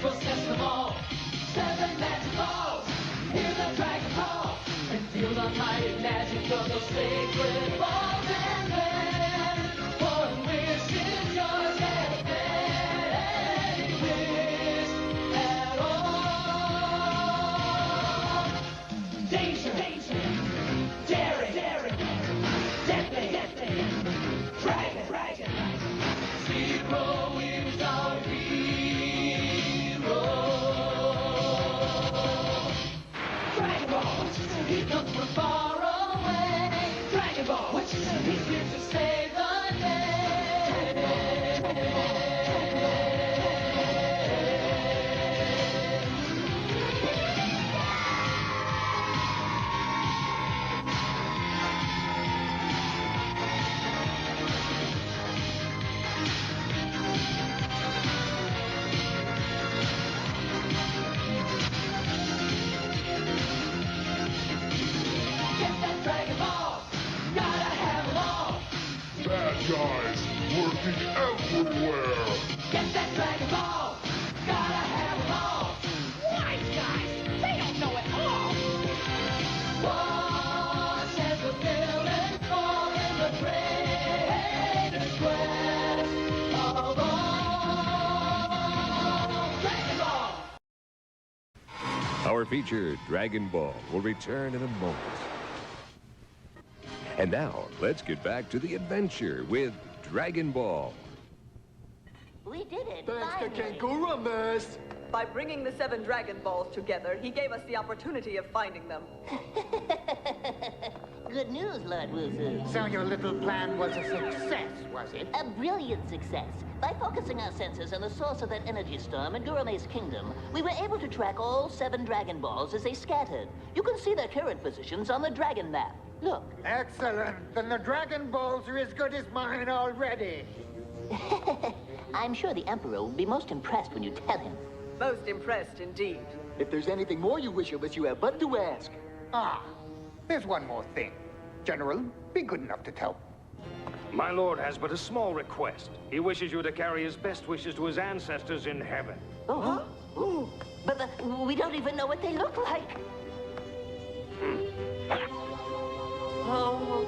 possess them all. 7 magic balls, hear the dragon call, and feel the mighty magic of those sacred balls. And then, one wish is yours, and any wish at all. Danger, danger, daring, daring, deadly, deadly, dragon, dragon. Zero is our hero. Dragon Ball, he comes from far away. Dragon Ball, he's here to save the day. Get that Dragon Ball, gotta have them all. Bad guys working everywhere. Get that Dragon Ball, gotta have them all. Wise guys, they don't know it all. Watch as the villains fall in the greatest quest of all. Dragon Ball! Our feature, Dragon Ball, will return in a moment. And now, let's get back to the adventure with Dragon Ball. We did it. Thanks to finally. Kanguramas. By bringing the 7 Dragon Balls together, he gave us the opportunity of finding them. Good news, Lord Wuzu. So your little plan was a success, was it? A brilliant success. By focusing our senses on the source of that energy storm in Gurume's kingdom, we were able to track all 7 Dragon Balls as they scattered. You can see their current positions on the Dragon map. Look. Excellent. Then the Dragon Balls are as good as mine already. I'm sure the Emperor will be most impressed when you tell him. Most impressed indeed. If there's anything more you wish of us, you have but to ask. Ah, there's one more thing. General, be good enough to tell. My lord has but a small request. He wishes you to carry his best wishes to his ancestors in heaven. Oh, huh? Ooh. But we don't even know what they look like. Oh.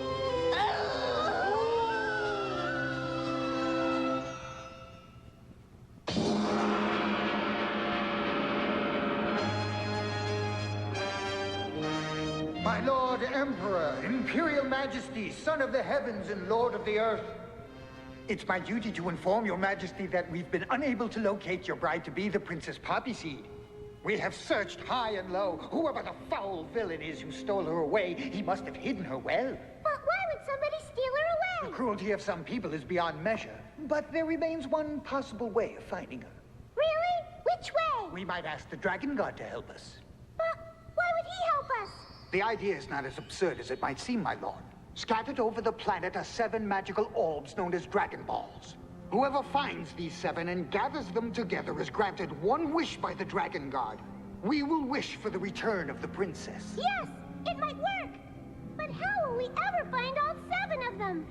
My Lord Emperor, Imperial Majesty, Son of the Heavens and Lord of the Earth. It's my duty to inform your Majesty that we've been unable to locate your bride-to-be, the Princess Poppy Seed. We have searched high and low. Whoever the foul villain is who stole her away, he must have hidden her well. But why would somebody steal her The away? cruelty of some people is beyond measure, but there remains one possible way of finding her. Really? Which way? We might ask the Dragon God to help us. But why would he help us? The idea is not as absurd as it might seem, my lord. Scattered over the planet are 7 magical orbs known as Dragon Balls. Whoever finds these 7 and gathers them together is granted one wish by the Dragon God. We will wish for the return of the princess. Yes, it might work. But how will we ever find all 7 of them?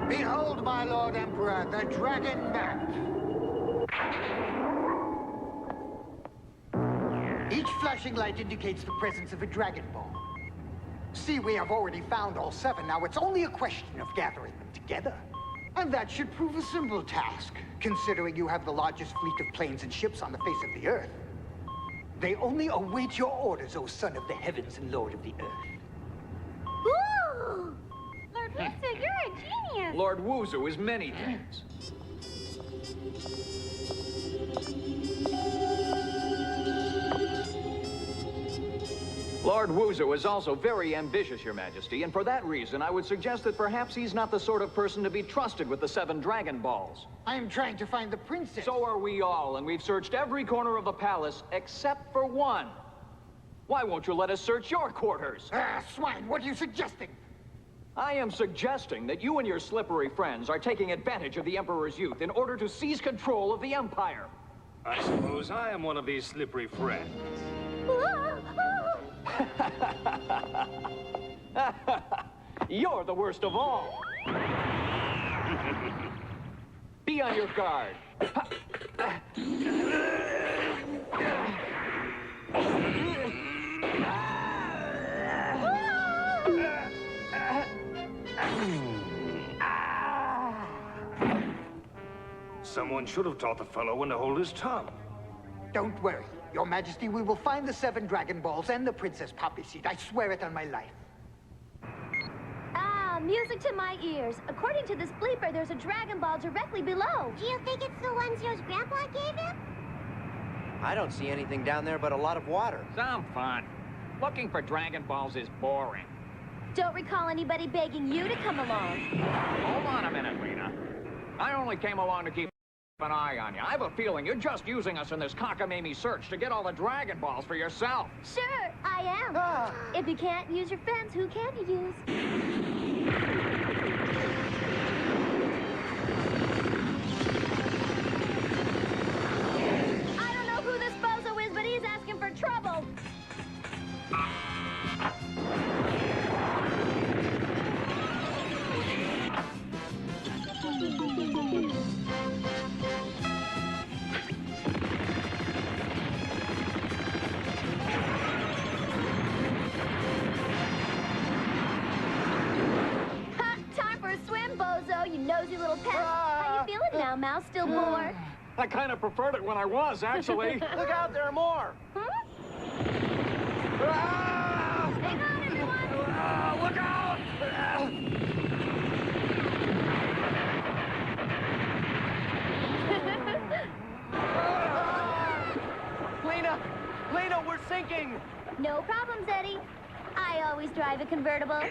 Behold, my Lord Emperor, the Dragon Map. Each flashing light indicates the presence of a Dragon Ball. See, we have already found all 7. Now it's only a question of gathering them together. And that should prove a simple task, considering you have the largest fleet of planes and ships on the face of the Earth. They only await your orders, O Son of the Heavens and Lord of the Earth. Ooh! Lord Wuzu, you're a genius. Lord Wuzu is many things. Lord Wuzu is also very ambitious, Your Majesty, and for that reason, I would suggest that perhaps he's not the sort of person to be trusted with the 7 Dragon Balls. I am trying to find the princess. So are we all, and we've searched every corner of the palace except for one. Why won't you let us search your quarters? Ah, swine, what are you suggesting? I am suggesting that you and your slippery friends are taking advantage of the Emperor's youth in order to seize control of the Empire. I suppose I am one of these slippery friends. You're the worst of all. Be on your guard. Someone should have taught the fellow when to hold his tongue. Don't worry, Your Majesty. We will find the 7 Dragon Balls and the Princess Poppy Seed. I swear it on my life. Ah, music to my ears. According to this bleeper, there's a Dragon Ball directly below. Do you think it's the one Zero's grandpa gave him? I don't see anything down there but a lot of water. Some fun. Looking for Dragon Balls is boring. Don't recall anybody begging you to come along. Hold on a minute, Lena. I only came along to keep an eye on you. I have a feeling you're just using us in this cockamamie search to get all the Dragon Balls for yourself. Sure, I am. If you can't use your fence, who can you use? I don't know who this bozo is, but he's asking for trouble. You nosy little pet. How you feeling now, Mouse? Still bored? I kind of preferred it when I was, actually. Look out, there are more. Hang on, everyone. Look out! Lena, we're sinking. No problems, Eddie. I always drive a convertible.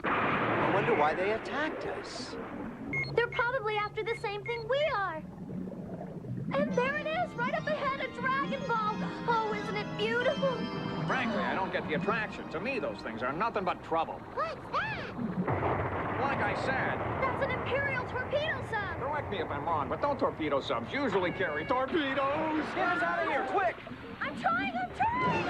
I wonder why they attacked us. They're probably after the same thing we are. And there it is, right up ahead, a Dragon Ball. Oh, isn't it beautiful? Frankly, I don't get the attraction. To me, those things are nothing but trouble. What's that? Like I said, That's an Imperial torpedo sub. correct me if I'm wrong, but don't torpedo subs usually carry torpedoes. Get us out of here, quick! I'm trying, I'm trying!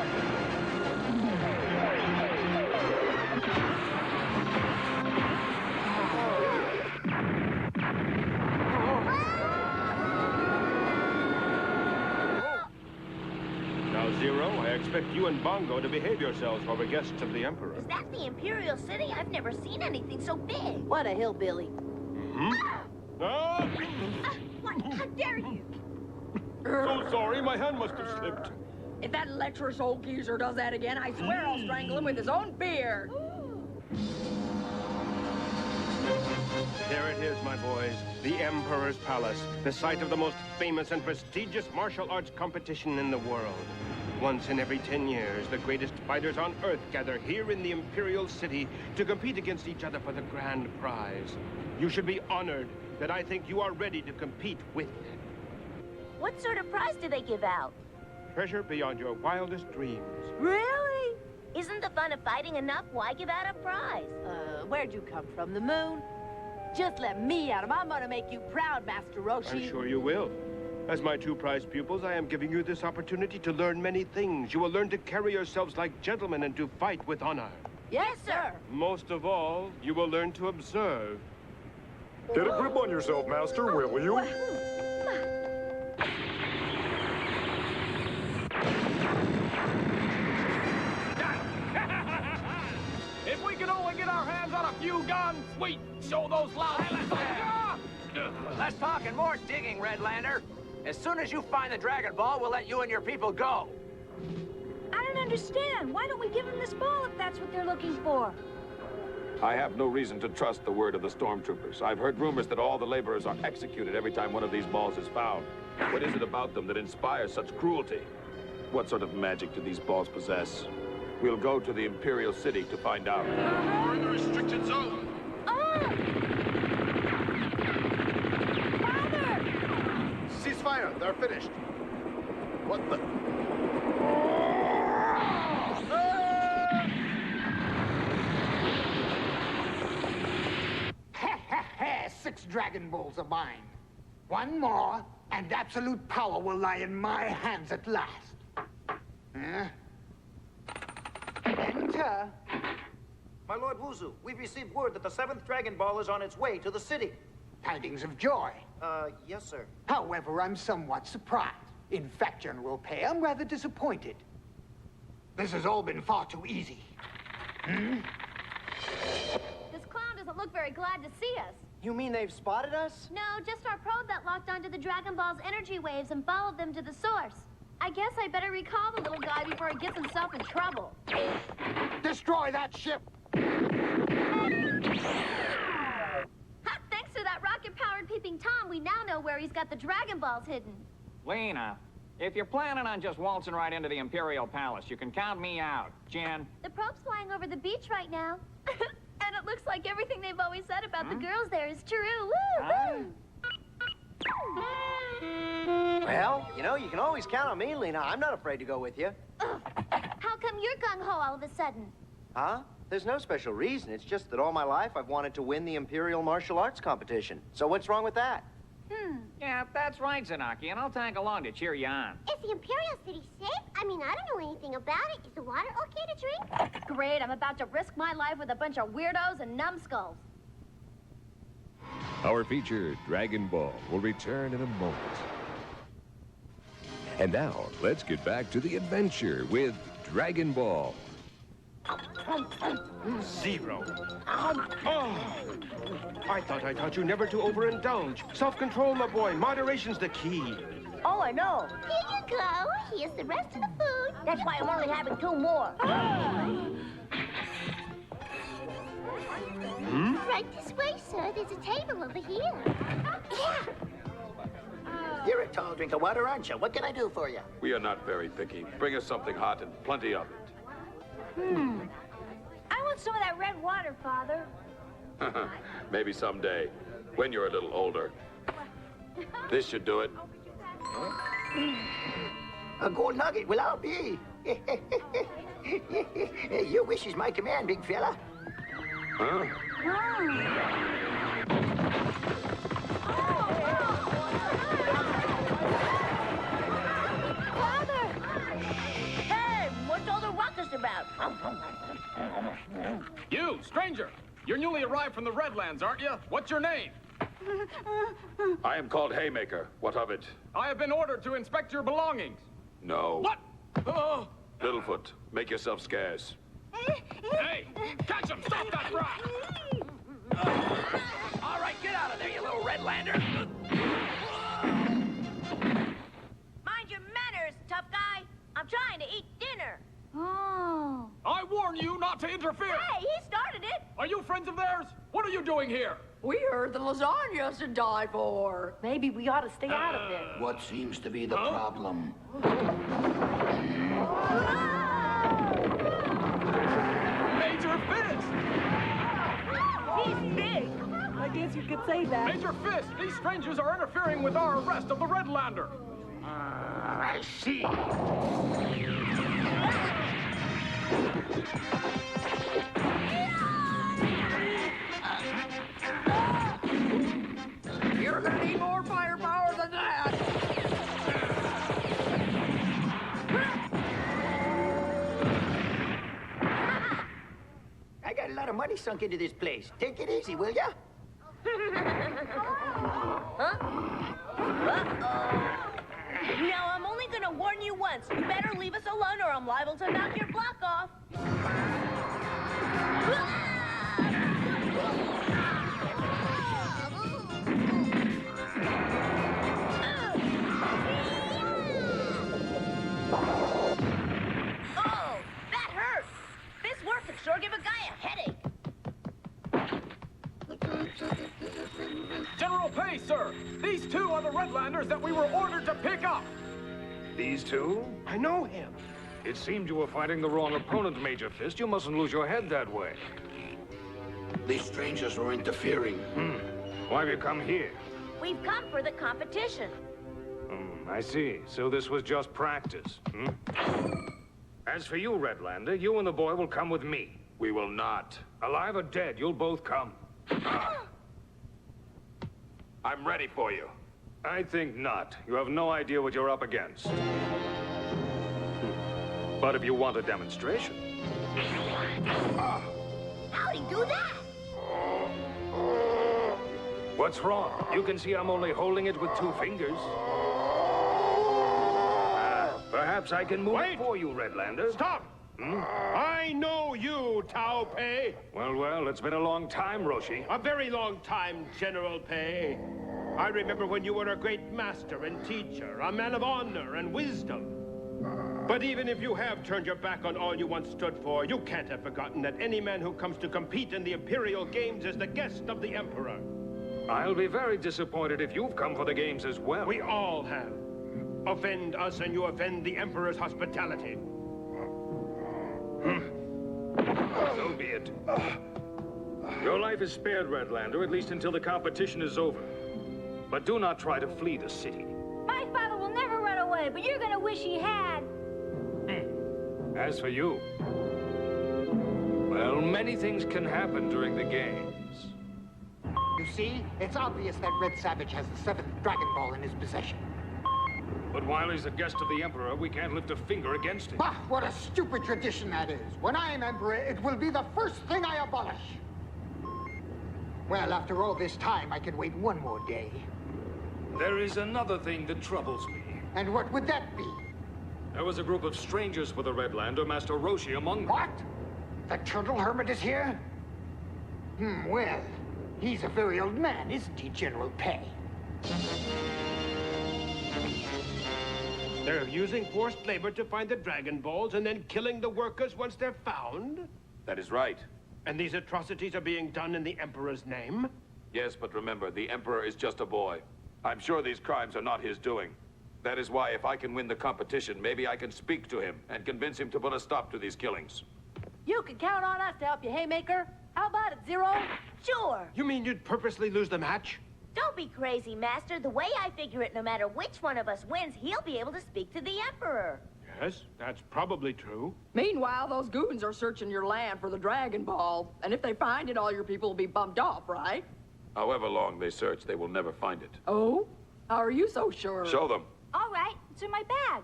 Now, Zero, I expect you and Bongo to behave yourselves while we're guests of the Emperor. Is that the Imperial City? I've never seen anything so big. What a hillbilly. Hmm? Ah! What? How dare you? So sorry, my hand must have slipped. If that lecherous old geezer does that again, I swear I'll strangle him with his own beard. There it is, my boys. The Emperor's Palace, the site of the most famous and prestigious martial arts competition in the world. Once in every 10 years, the greatest fighters on Earth gather here in the Imperial City to compete against each other for the grand prize. You should be honored that I think you are ready to compete with them. What sort of prize do they give out? Treasure beyond your wildest dreams. Really? Isn't the fun of fighting enough? Why give out a prize? Where'd you come from? The moon? Just let me at him. I'm gonna make you proud, Master Roshi. I'm sure you will. As my 2 prize pupils, I am giving you this opportunity to learn many things. You will learn to carry yourselves like gentlemen and to fight with honor. Yes, sir. Most of all, you will learn to observe. Get a grip on yourself, Master, will you? If we could only get our hands on a few guns, we'd show those loud... Less talk and more digging, Redlander. As soon as you find the Dragon Ball, we'll let you and your people go. I don't understand. Why don't we give them this ball if that's what they're looking for? I have no reason to trust the word of the stormtroopers. I've heard rumors that all the laborers are executed every time one of these balls is found. What is it about them that inspires such cruelty? What sort of magic do these balls possess? We'll go to the Imperial City to find out. We're in the restricted zone. Ceasefire, they're finished. What the? Ha ha ha! 6 Dragon Balls are mine. 1 more, and absolute power will lie in my hands at last. Enter My Lord Wuzu, we've received word that the 7th Dragon Ball is on its way to the city. Tidings of joy. Yes, sir. However, I'm somewhat surprised. In fact, General Pei, I'm rather disappointed. This has all been far too easy. This clown doesn't look very glad to see us. You mean they've spotted us? No, just our probe that locked onto the Dragon Ball's energy waves and followed them to the source. I guess I better recall the little guy before he gets himself in trouble. Destroy that ship! Ha, thanks to that rocket-powered peeping Tom, we now know where he's got the Dragon Balls hidden. Lena, if you're planning on just waltzing right into the Imperial Palace, you can count me out. Jen? The probe's flying over the beach right now. And it looks like everything they've always said about the girls there is true. Woo! Well, you know, you can always count on me, Lena. I'm not afraid to go with you. How come you're gung-ho all of a sudden? Huh? There's no special reason. It's just that all my life I've wanted to win the Imperial Martial Arts competition. So what's wrong with that? Yeah, that's right, Zanaki, and I'll tag along to cheer you on. Is the Imperial City safe? I mean, I don't know anything about it. Is the water okay to drink? Great, I'm about to risk my life with a bunch of weirdos and numbskulls. Our feature, Dragon Ball, will return in a moment. And now, let's get back to the adventure with Dragon Ball. Zero. Oh! I thought I taught you never to overindulge. Self-control, my boy. Moderation's the key. Oh, I know. Here you go. Here's the rest of the food. That's why I'm only having 2 more. Right this way, sir. There's a table over here. You're a tall drink of water, aren't you? What can I do for you? We are not very picky. Bring us something hot and plenty of it. I want some of that red water, Father. Maybe someday, when you're a little older. This should do it. A gold nugget will I'll be. Your wish is my command, big fella. Huh? Father! Hey, what's all the ruckus about? You, stranger! You're newly arrived from the Redlands, aren't you? What's your name? I am called Haymaker. What of it? I have been ordered to inspect your belongings. No. What? Littlefoot, make yourself scarce. Hey, catch him! Stop that brat! All right, get out of there, you little Redlander. Mind your manners, tough guy. I'm trying to eat dinner. Oh. I warn you not to interfere! Hey, he started it. Are you friends of theirs? What are you doing here? We heard the lasagna's to die for. Maybe we ought to stay out of it. What seems to be the problem? Major Fist! He's big. I guess you could say that. Major Fist, these strangers are interfering with our arrest of the Redlander. I see. You're gonna need more firepower than that. I got a lot of money sunk into this place. Take it easy, will ya? Now, I'm only gonna warn you once. You better leave us alone or I'm liable to knock your block off. Oh, that hurt. This work could sure give a guy a headache. General Pei, sir! These 2 are the Redlanders that we were ordered to pick up! These 2? I know him. It seemed you were fighting the wrong opponent, Major Fist. You mustn't lose your head that way. These strangers are interfering. Why have you come here? We've come for the competition. I see. So this was just practice, As for you, Redlander, you and the boy will come with me. We will not. Alive or dead, you'll both come. I'm ready for you. I think not. You have no idea what you're up against. But if you want a demonstration... How do that? What's wrong? You can see I'm only holding it with 2 fingers. Perhaps I can move it for you, Redlander. Stop! I know you, Tao Pei. Well, it's been a long time, Roshi. A very long time, General Pei. I remember when you were a great master and teacher, a man of honor and wisdom. But even if you have turned your back on all you once stood for, you can't have forgotten that any man who comes to compete in the Imperial Games is the guest of the Emperor. I'll be very disappointed if you've come for the games as well. We all have. Offend us and you offend the Emperor's hospitality. So be it. Your life is spared, Redlander, at least until the competition is over. But do not try to flee the city. My father will never run away, but you're gonna wish he had. As for you, well, many things can happen during the games. You see, it's obvious that Red Savage has the 7th Dragon Ball in his possession. But while he's a guest of the Emperor, we can't lift a finger against him. Bah, what a stupid tradition that is. When I am Emperor, it will be the first thing I abolish. Well, after all this time, I can wait 1 more day. There is another thing that troubles me. And what would that be? There was a group of strangers with the Redlander, Master Roshi among them. What? The Turtle Hermit is here? Well, he's a very old man, isn't he, General Pei? They're using forced labor to find the Dragon Balls and then killing the workers once they're found? That is right. And these atrocities are being done in the Emperor's name? Yes, but remember, the Emperor is just a boy. I'm sure these crimes are not his doing. That is why if I can win the competition, maybe I can speak to him and convince him to put a stop to these killings. You can count on us to help you, Haymaker. How about it, Zero? Sure. You mean you'd purposely lose the match? Don't be crazy, Master. The way I figure it, no matter which one of us wins, he'll be able to speak to the Emperor. Yes, that's probably true. Meanwhile, those goons are searching your land for the Dragon Ball. And if they find it, all your people will be bumped off, right? However long they search, they will never find it. Oh? How are you so sure? Show them. All right, it's in my bag.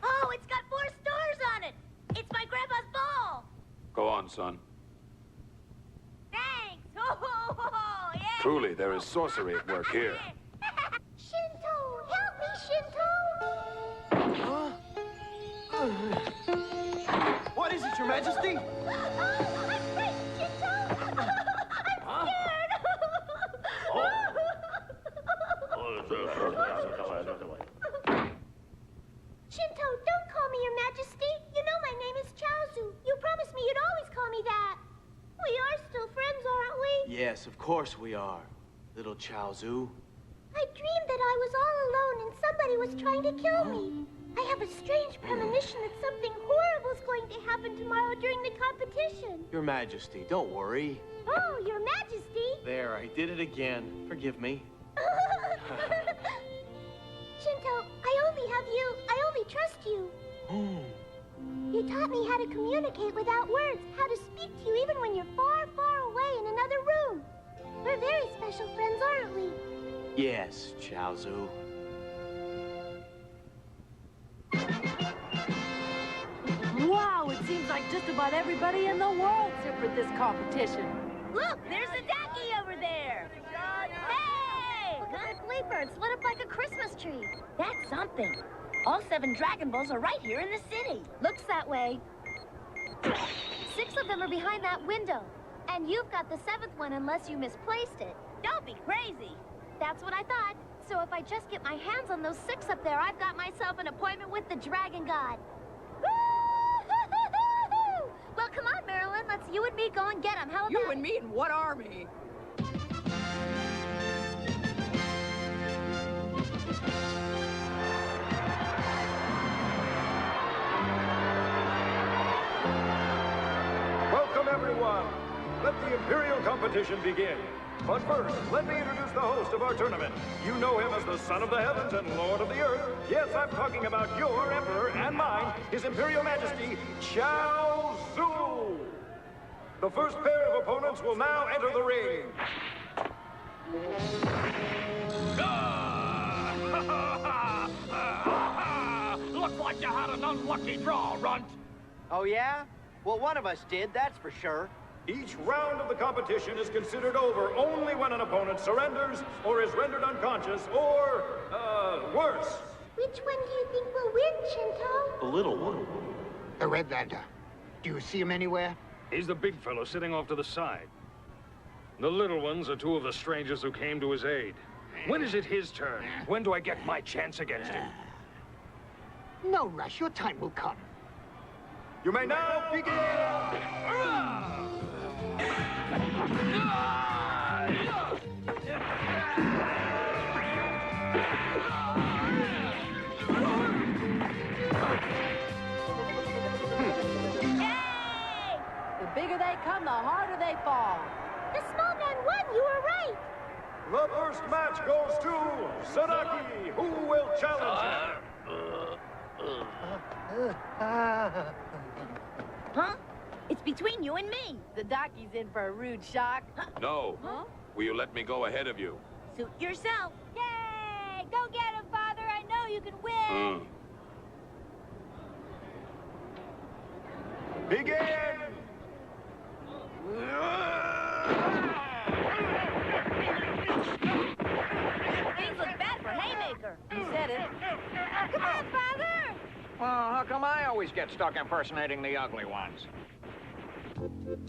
Oh, it's got 4 stars on it. It's my grandpa's ball. Go on, son. Thanks. Oh, yeah. Truly, there is sorcery at work here. Shinto, help me, Shinto. What is it, Your Majesty? Oh, I'm afraid, Shinto. I'm scared. Shinto, don't call me Your Majesty. You know my name is Chaozu. You promised me you'd always call me that. We are still friends, aren't we? Yes, of course we are, little Chaozu. I dreamed that I was all alone and somebody was trying to kill me. I have a strange premonition that something horrible is going to happen tomorrow during the competition. Your Majesty, don't worry. Oh, Your Majesty. There, I did it again. Forgive me. Shinto, I only have you. I only trust you. You taught me how to communicate without words, how to speak to you even when you're far, far away in another room. We're very special friends, aren't we? Yes, Chaozu. Wow, it seems like just about everybody in the world's here for this competition. Look, there's a ducky over there. Hey! Look at that Gleebird, lit up like a Christmas tree. That's something. All 7 Dragon Balls are right here in the city. Looks that way. 6 of them are behind that window. And you've got the 7th one unless you misplaced it. Don't be crazy. That's what I thought. So if I just get my hands on those 6 up there, I've got myself an appointment with the Dragon God. Woo-hoo-hoo-hoo-hoo! Well, come on, Marilyn. Let's you and me go and get him. How about You and me in what army? Welcome, everyone. Let the Imperial competition begin. But first, let me introduce the host of our tournament. You know him as the Son of the Heavens and Lord of the Earth. Yes, I'm talking about your Emperor and mine, His Imperial Majesty, Chaozu. The first pair of opponents will now enter the ring. Looks like you had an unlucky draw, Runt. Oh, yeah? Well, one of us did, that's for sure. Each round of the competition is considered over only when an opponent surrenders or is rendered unconscious or, worse. Which one do you think will win, Shinto? The little one. The Redlander. Do you see him anywhere? He's the big fellow sitting off to the side. The little ones are two of the strangers who came to his aid. When is it his turn? When do I get my chance against him? No rush, your time will come. You may now begin! The bigger they come, the harder they fall. The small man won, you were right. The first match goes to Sadaki. Who will challenge him? Huh? It's between you and me. The Daki's in for a rude shock. No. Huh? Will you let me go ahead of you? Suit yourself. Yay! Go get him, Father. I know you can win. Begin! Things look bad for Haymaker. You said it. Come on, Father. Well, how come I always get stuck impersonating the ugly ones?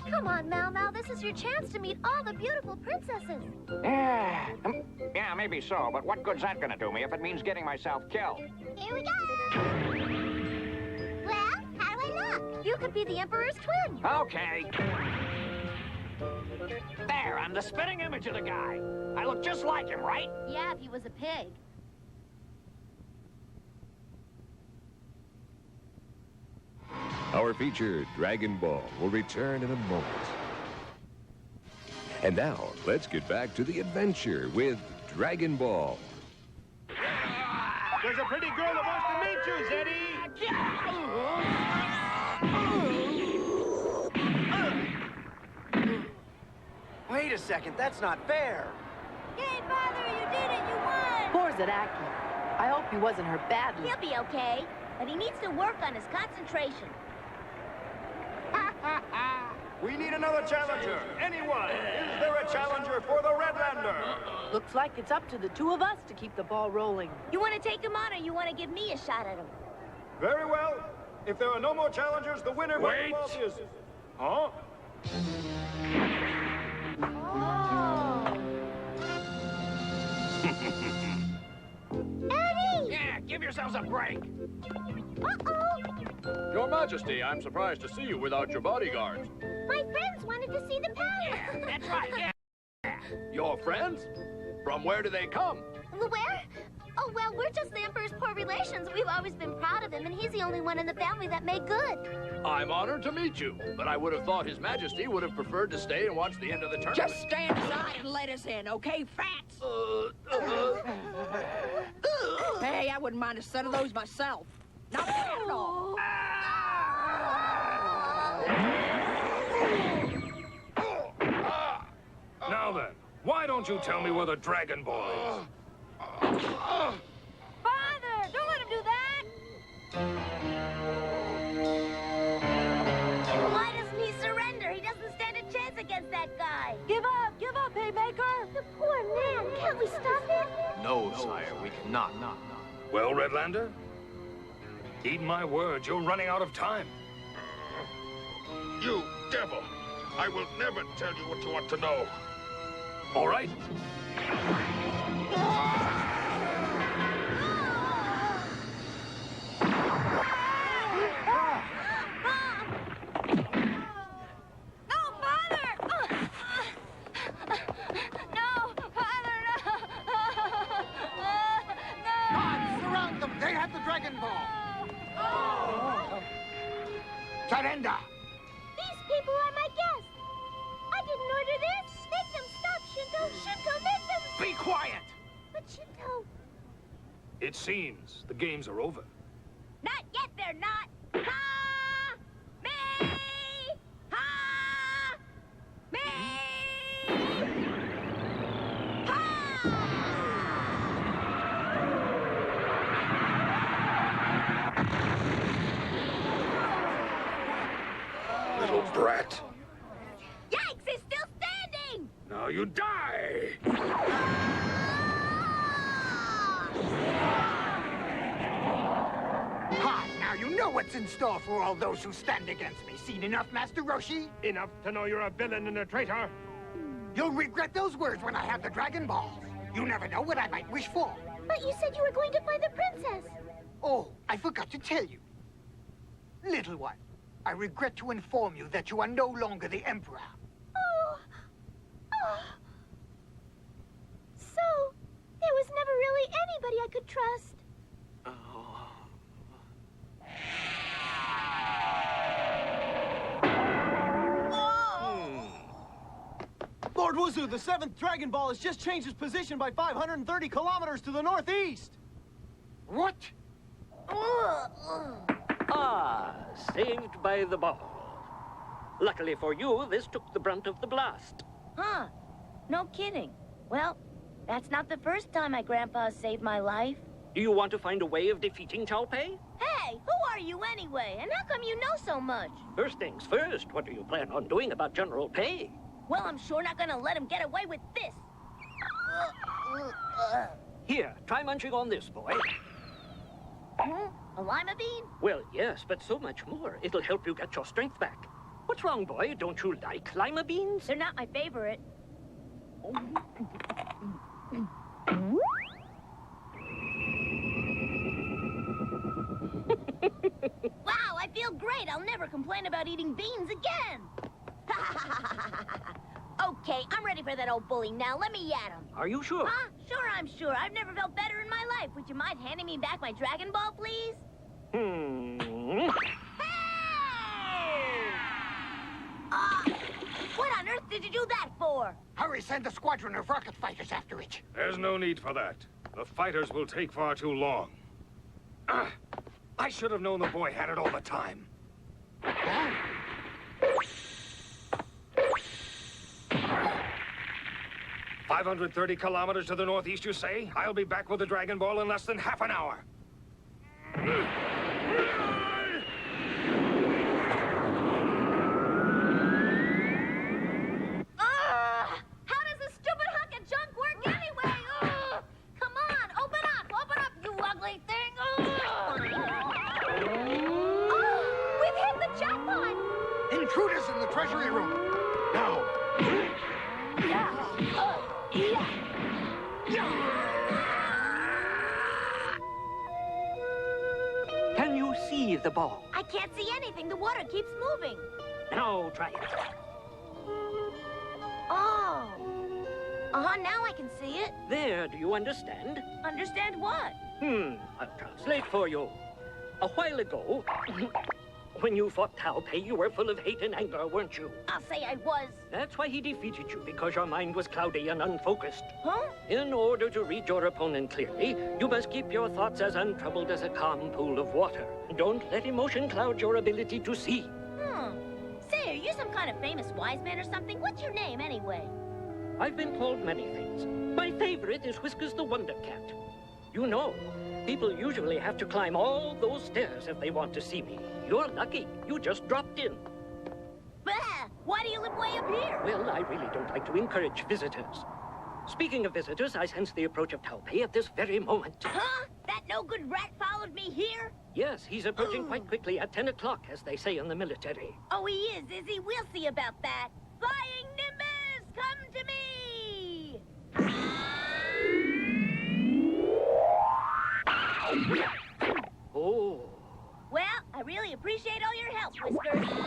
Come on, Mau. This is your chance to meet all the beautiful princesses. Yeah, maybe so, but what good's that gonna do me if it means getting myself killed? Here we go. Well, how do I look? You could be the Emperor's twin. Okay. There, I'm the spitting image of the guy. I look just like him, right? Yeah, if he was a pig. Our feature, Dragon Ball, will return in a moment. And now, let's get back to the adventure with Dragon Ball. There's a pretty girl that wants to meet you, Zeddy! Wait a second, that's not fair. Yay, Father, you did it. You won. Poor Zadaki. I hope he wasn't hurt badly. He'll be okay, but he needs to work on his concentration. We need another challenger. Anyone? Is there a challenger for the Redlander? Looks like it's up to the two of us to keep the ball rolling. You want to take him on, or you want to give me a shot at him? Very well. If there are no more challengers, the winner by Wait. default is... Huh? Eddie! Yeah, give yourselves a break. Uh-oh! Your Majesty, I'm surprised to see you without your bodyguards. My friends wanted to see the palace. That's right, yeah. Your friends? From where do they come? Where? Oh, well, we're just the Emperor's poor relations. We've always been proud of him, and he's the only one in the family that made good. I'm honored to meet you, but I would have thought His Majesty would have preferred to stay and watch the end of the tournament. Just stand aside and let us in, okay, Fats? Hey, I wouldn't mind a set of those myself. Not bad at all. Now then, why don't you tell me where the Dragon Ball is? Father, don't let him do that. Why doesn't he surrender? He doesn't stand a chance against that guy. Give up, Haymaker. The poor man. Can't we stop him? No, sire, we cannot. Well, Redlander? Heed my words, you're running out of time. You devil! I will never tell you what you want to know. All right. No, Father! No, Father, no! Surround them! They have the Dragon Ball! Surrender! These people are my guests. I didn't order this. Make them stop, Shinto. Shinto, make them... Be quiet! But Shinto... It seems the games are over. Not yet, they're not. Ha! Me! Ha! Me! What? Yikes, it's still standing! Now you die! Ha! Now you know what's in store for all those who stand against me. Seen enough, Master Roshi? Enough to know you're a villain and a traitor. You'll regret those words when I have the Dragon Balls. You never know what I might wish for. But you said you were going to find the princess. Oh, I forgot to tell you. Little one, I regret to inform you that you are no longer the Emperor. Oh. So, there was never really anybody I could trust. Lord Wuzu, the 7th Dragon Ball has just changed its position by 530 kilometers to the northeast. What? Ah, saved by the ball. Luckily for you, this took the brunt of the blast. Huh. No kidding. Well, that's not the first time my grandpa saved my life. Do you want to find a way of defeating Chao Pei? Hey, who are you anyway? And how come you know so much? First things first, what do you plan on doing about General Pei? Well, I'm sure not gonna let him get away with this. Here, try munching on this, boy. A lima bean? Well, yes, but so much more. It'll help you get your strength back. What's wrong, boy? Don't you like lima beans? They're not my favorite. Wow, I feel great. I'll never complain about eating beans again. Okay, I'm ready for that old bully now. Let me at him. Are you sure? Huh? Sure, I'm sure. I've never felt better in my life. Would you mind handing me back my Dragon Ball, please? Hey! What on earth did you do that for? Hurry, send a squadron of rocket fighters after it. There's no need for that. The fighters will take far too long. I should have known the boy had it all the time. 530 kilometers to the northeast, you say? I'll be back with the Dragon Ball in less than half an hour. How does this stupid hunk of junk work anyway? Come on, open up, you ugly thing. We've hit the jackpot. Intruders in the treasury room. Now. Can you see the ball? I can't see anything. The water keeps moving. Now try it. Oh. Now I can see it. There, do you understand? Understand what? I'll translate for you. A while ago, when you fought Chao Pei, you were full of hate and anger, weren't you? I'll say I was. That's why he defeated you, because your mind was cloudy and unfocused. Huh? In order to read your opponent clearly, you must keep your thoughts as untroubled as a calm pool of water. Don't let emotion cloud your ability to see. Say, are you some kind of famous wise man or something? What's your name, anyway? I've been called many things. My favorite is Whiskers the Wonder Cat. You know, people usually have to climb all those stairs if they want to see me. You're lucky. You just dropped in. Bah! Why do you live way up here? Well, I really don't like to encourage visitors. Speaking of visitors, I sense the approach of Chao Pei at this very moment. Huh? That no-good rat followed me here? Yes, he's approaching quite quickly at 10 o'clock, as they say in the military. Oh, he is he? We'll see about that. Flying Nimbus, come to me! Oh. Well, I really appreciate all your help, Whiskers. So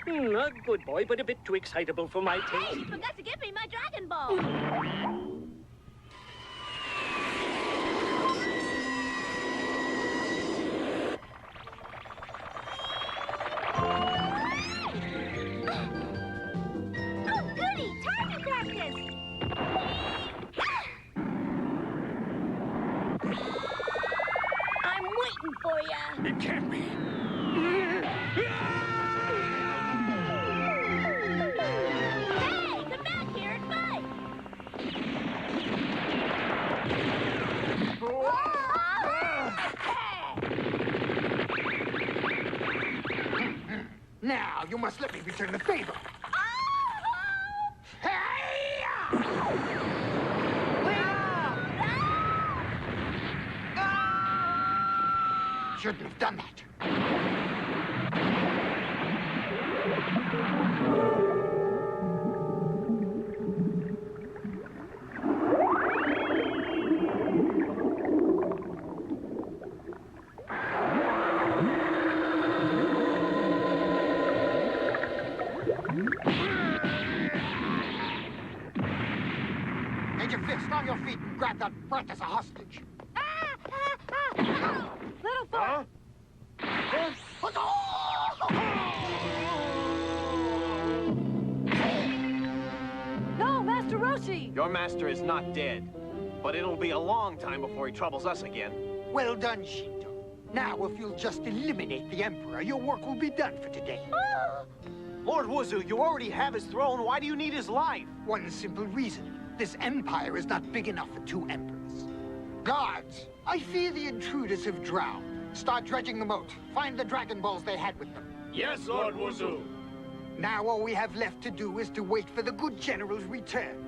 long! A good boy, but a bit too excitable for my taste. Hey, you forgot to give me my Dragon Ball! Oh, goody! Target practice! I'm waiting for ya! It can't be. Hey, come back here! You must let me return the favor. Shouldn't have done that. Major Fist, on your feet and grab that brat as a hostage. Little Foot! No, Master Roshi! Your master is not dead, but it'll be a long time before he troubles us again. Well done, Shinto. Now, if you'll just eliminate the Emperor, your work will be done for today. Lord Wuzu, you already have his throne. Why do you need his life? One simple reason. This empire is not big enough for 2 emperors. Guards, I fear the intruders have drowned. Start dredging the moat. Find the Dragon Balls they had with them. Yes, Lord Wuzu. Now all we have left to do is to wait for the good general's return.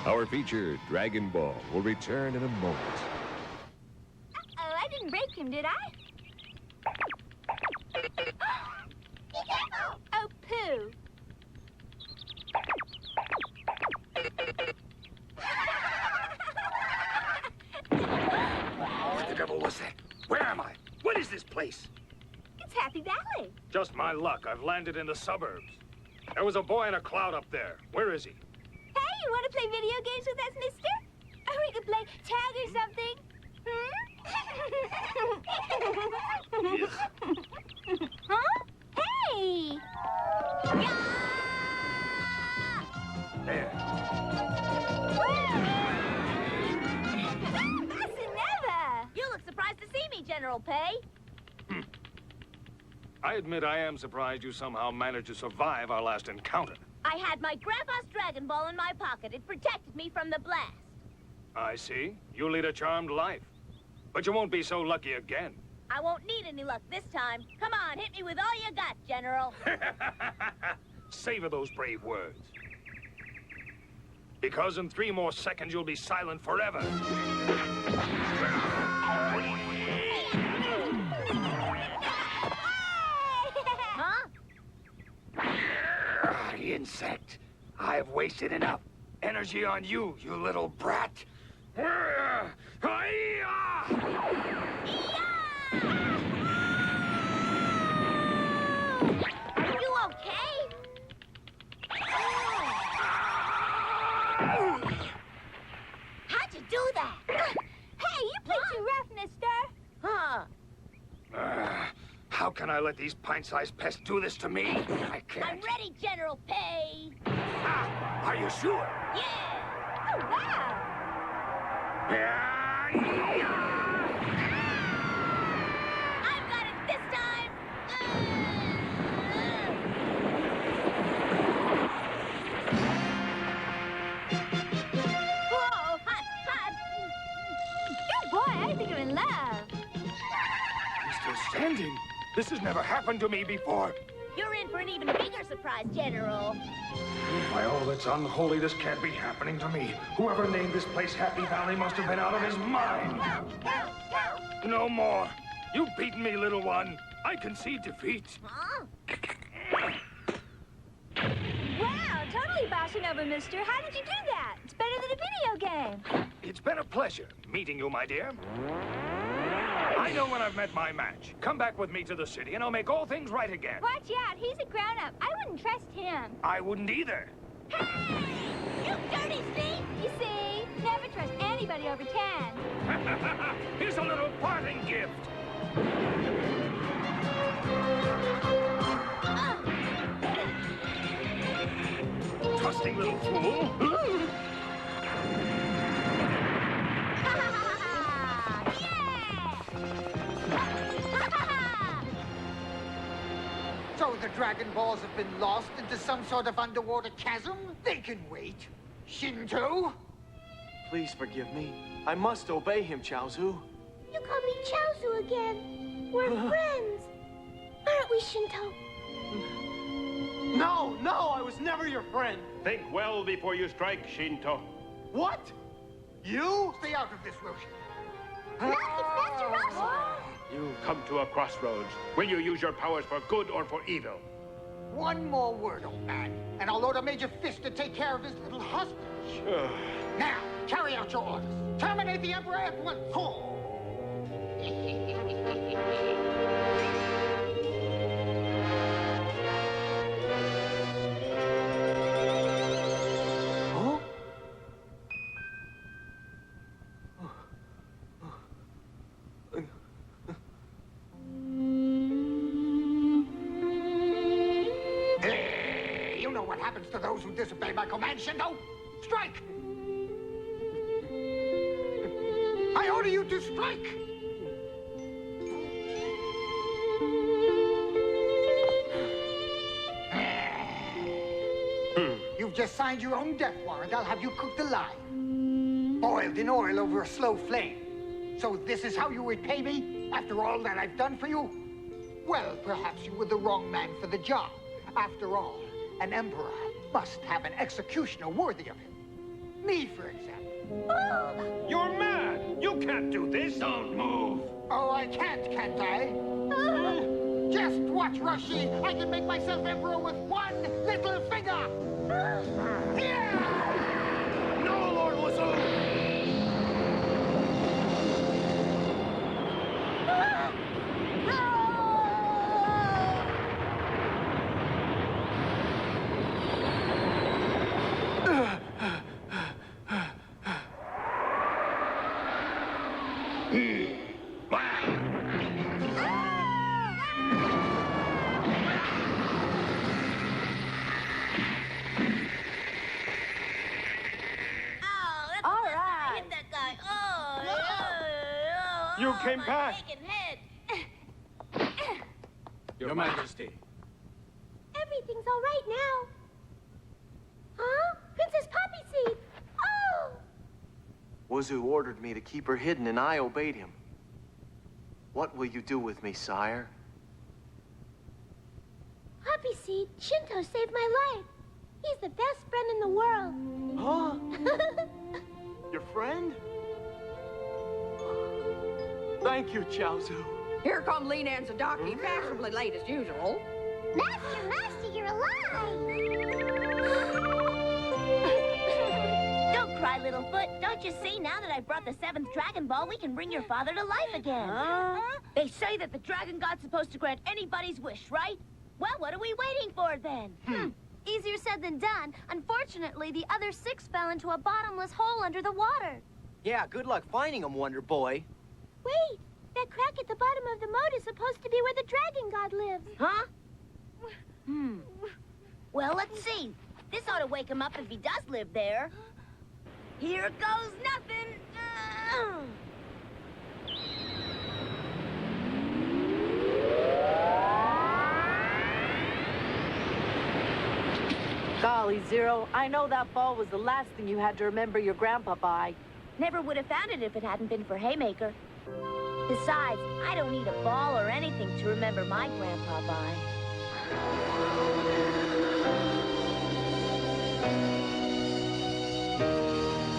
Our feature, Dragon Ball, will return in a moment. Uh-oh, I didn't break him, did I? Oh, poo. What the devil was that? Where am I? What is this place? It's Happy Valley. Just my luck. I've landed in the suburbs. There was a boy in a cloud up there. Where is he? Hey, you want to play video games with us, mister? Or we could play tag or something. Huh? Hey! There. You look surprised to see me, General Pei. I admit I am surprised you somehow managed to survive our last encounter. I had my grandpa's Dragon Ball in my pocket. It protected me from the blast. I see. You lead a charmed life. But you won't be so lucky again. I won't need any luck this time. Come on, hit me with all you got, General. Savor those brave words. Because in 3 more seconds, you'll be silent forever. Huh? Insect. I've wasted enough energy on you, you little brat. Are you okay? How'd you do that? Hey, you played too rough, mister. Huh? How can I let these pint-sized pests do this to me? I can't. I'm ready, General Pei. Are you sure? Yeah. Oh, wow. I've got it this time. Whoa, hot, hot. Oh, boy, I think I'm in love. He's still standing. This has never happened to me before. You're in for an even bigger surprise, General. By all that's unholy, this can't be happening to me. Whoever named this place Happy Valley must have been out of his mind. No more. You've beaten me, little one. I concede defeat. Huh? Wow, totally bossing over, mister. How did you do that? It's better than a video game. It's been a pleasure meeting you, my dear. I know when I've met my match. Come back with me to the city, and I'll make all things right again. Watch out, he's a grown-up. I wouldn't trust him. I wouldn't either. Hey! You dirty thief! You see, never trust anybody over 10. Here's a little parting gift. Trusting little fool. So the Dragon Balls have been lost into some sort of underwater chasm? They can wait. Shinto? Please forgive me. I must obey him, Chaozu. You call me Chaozu again. We're friends. Aren't we, Shinto? No, I was never your friend. Think well before you strike, Shinto. What? You? Stay out of this, Roshi. Look, it's Master Roshi. You've come to a crossroads. Will you use your powers for good or for evil? One more word, old man, and I'll order Major Fist to take care of his little hostage. Now, carry out your orders. Terminate the Emperor at once. You know what happens to those who disobey my command, Shinto? Strike! I order you to strike! You've just signed your own death warrant. I'll have you cooked alive. Boiled in oil over a slow flame. So this is how you repay me, after all that I've done for you? Well, perhaps you were the wrong man for the job. After all, an emperor must have an executioner worthy of him. Me, for example. You're mad! You can't do this! Don't move! Oh, I can't I? Just watch, Roshi! I can make myself emperor with one little finger! Here! No, Lord Wazoo! You came back! Your Majesty. Everything's all right now. Huh? Princess Poppy Seed! Oh! Wazoo ordered me to keep her hidden, and I obeyed him. What will you do with me, sire? Poppy Seed, Shinto saved my life. He's the best friend in the world. Huh? Your friend? Thank you, Chaozu. Here come Lena and Zadaki, fashionably late as usual. Master, you're alive! Don't cry, Littlefoot. Don't you see, now that I brought the 7th Dragon Ball, we can bring your father to life again. They say that the Dragon God's supposed to grant anybody's wish, right? Well, what are we waiting for, then? Easier said than done. Unfortunately, the other 6 fell into a bottomless hole under the water. Yeah, good luck finding them, Wonder Boy. Wait, that crack at the bottom of the moat is supposed to be where the Dragon God lives. Huh? Well, let's see. This ought to wake him up if he does live there. Here goes nothing. Golly, Zero, I know that ball was the last thing you had to remember your grandpa by. Never would have found it if it hadn't been for Haymaker. Besides, I don't need a ball or anything to remember my grandpa by.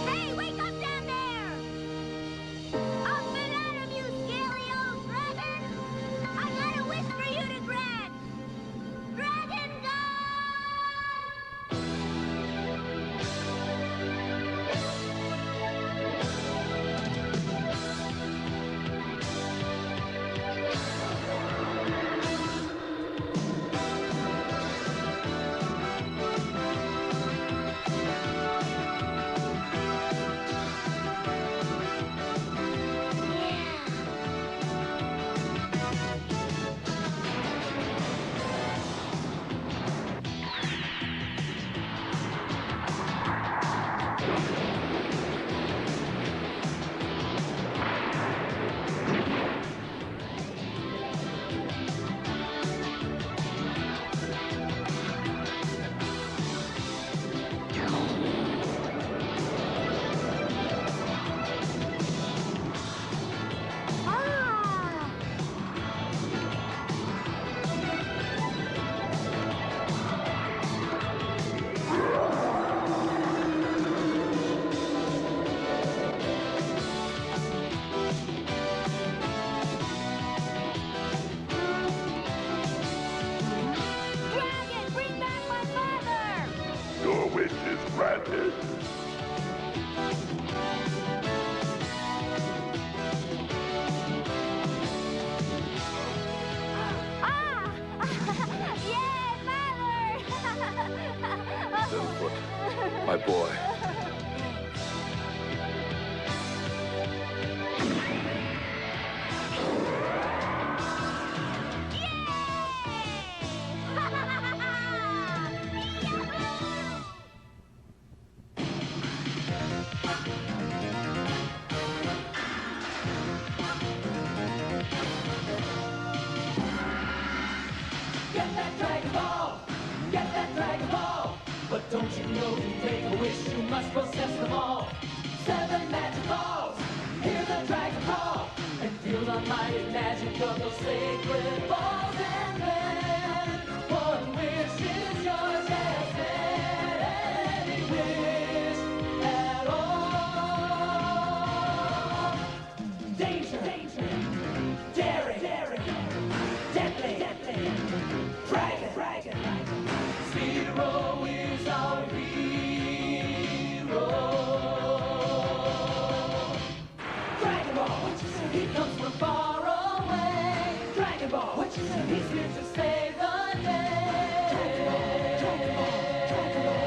Hey, wake up down there! Up and at him, you scaly old dragon! I got a wish for you to grant! Dragon Granted. Littlefoot, my boy. Get that Dragon Ball! Get that Dragon Ball! But don't you know to make a wish, you must possess them all. 7 magic balls, hear the Dragon Ball, and feel the mighty magic of those sacred balls. And then, one wish is yours, yes, any wish at all. Danger, danger, daring, daring, deadly, deadly, dragon, dragon, Zero is our hero. Dragon Ball, what you say? He comes from far away. Dragon Ball, what you say? He's here to save the day. Dragon Ball, Dragon Ball, Dragon Ball,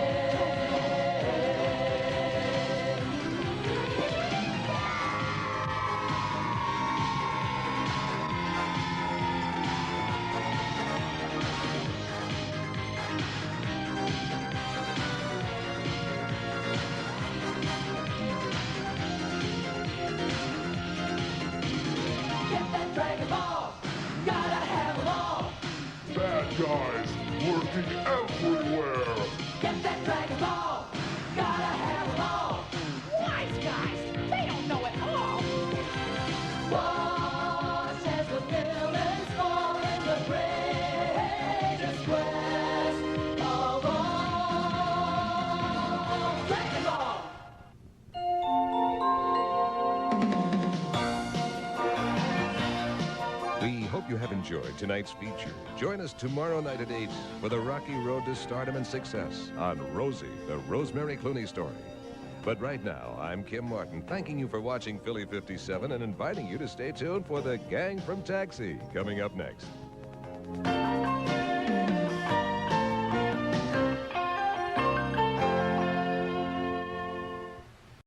get that Dragon Ball, gotta have them all. Bad guys working everywhere. Get that Dragon Ball, gotta have them all. Wise guys, they don't know it all. Watch as the villains fall in the greatest quest of all. Dragon Ball! We hope you have enjoyed tonight's feature. Join us tomorrow night at 8 for the rocky road to stardom and success on Rosie, the Rosemary Clooney story. But right now, I'm Kim Martin, thanking you for watching Philly 57 and inviting you to stay tuned for the Gang from Taxi coming up next.